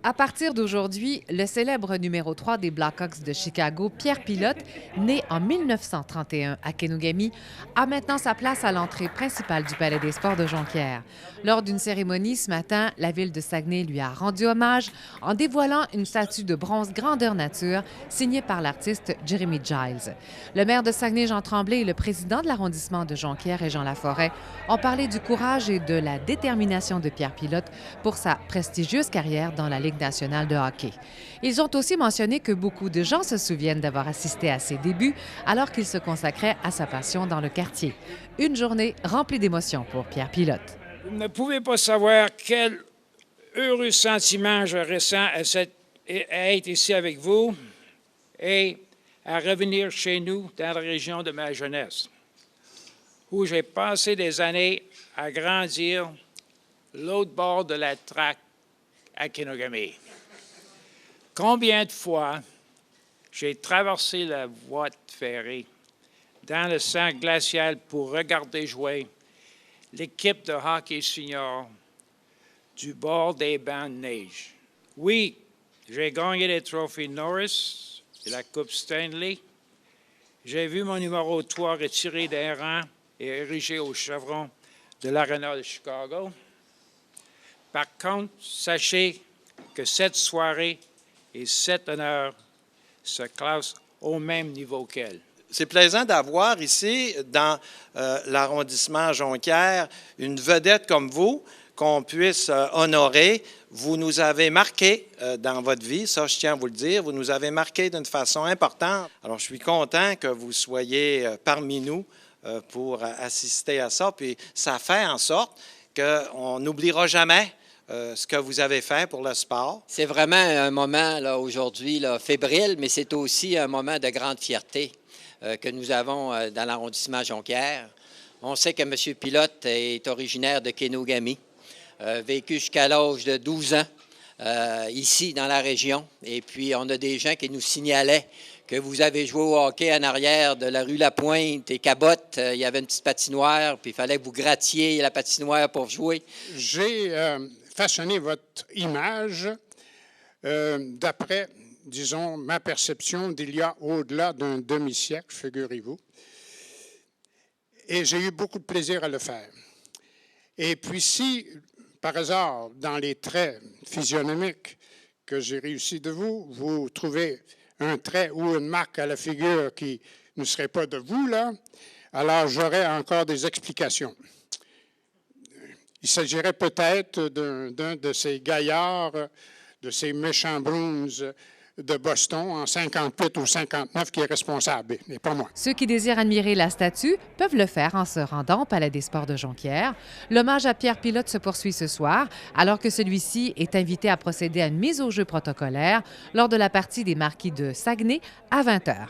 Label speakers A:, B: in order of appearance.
A: À partir d'aujourd'hui, le célèbre numéro 3 des Blackhawks de Chicago, Pierre Pilote, né en 1931 à Kenogami, a maintenant sa place à l'entrée principale du Palais des Sports de Jonquière. Lors d'une cérémonie ce matin, la ville de Saguenay lui a rendu hommage en dévoilant une statue de bronze grandeur nature signée par l'artiste Jeremy Giles. Le maire de Saguenay, Jean Tremblay, et le président de l'arrondissement de Jonquière, Régent Laforêt, ont parlé du courage et de la détermination de Pierre Pilote pour sa prestigieuse carrière dans la Ligue nationale de hockey. Ils ont aussi mentionné que beaucoup de gens se souviennent d'avoir assisté à ses débuts alors qu'il se consacrait à sa passion dans le quartier. Une journée remplie d'émotions pour Pierre Pilote.
B: Vous ne pouvez pas savoir quel heureux sentiment je ressens à être ici avec vous et à revenir chez nous dans la région de ma jeunesse, où j'ai passé des années à grandir l'autre bord de la traque à Kenogami. Combien de fois j'ai traversé la voie ferrée dans le sang glacial pour regarder jouer l'équipe de hockey senior du bord des bancs de neige. Oui, j'ai gagné les trophées Norris et la Coupe Stanley. J'ai vu mon numéro 3 retiré d'un rang et érigé au chevron de l'Arena de Chicago. Par contre, sachez que cette soirée et cet honneur se classent au même niveau qu'elle.
C: C'est plaisant d'avoir ici, dans l'arrondissement Jonquière, une vedette comme vous, qu'on puisse honorer. Vous nous avez marqué dans votre vie, ça je tiens à vous le dire, vous nous avez marqué d'une façon importante. Alors je suis content que vous soyez parmi nous pour assister à ça, puis ça fait en sorte qu'on n'oubliera jamais ce que vous avez fait pour le sport.
D: C'est vraiment un moment là, aujourd'hui là, fébrile, mais c'est aussi un moment de grande fierté que nous avons dans l'arrondissement Jonquière. On sait que M. Pilote est originaire de Kenogami, vécu jusqu'à l'âge de 12 ans ici dans la région. Et puis, on a des gens qui nous signalaient que vous avez joué au hockey en arrière de la rue Lapointe et Cabotte. Il y avait une petite patinoire, puis il fallait que vous grattiez la patinoire pour jouer.
E: J'ai façonné votre image d'après, disons, ma perception d'il y a au-delà d'un demi-siècle, figurez-vous. Et j'ai eu beaucoup de plaisir à le faire. Et puis si, par hasard, dans les traits physionomiques que j'ai réussi de vous, vous trouvez un trait ou une marque à la figure qui ne serait pas de vous, là, alors j'aurais encore des explications. Il s'agirait peut-être d'un de ces gaillards, de ces méchants Bruins de Boston en 58 ou 59 qui est responsable, et pas moi.
A: Ceux qui désirent admirer la statue peuvent le faire en se rendant au Palais des Sports de Jonquière. L'hommage à Pierre Pilote se poursuit ce soir, alors que celui-ci est invité à procéder à une mise au jeu protocolaire lors de la partie des Marquis de Saguenay à 20 h.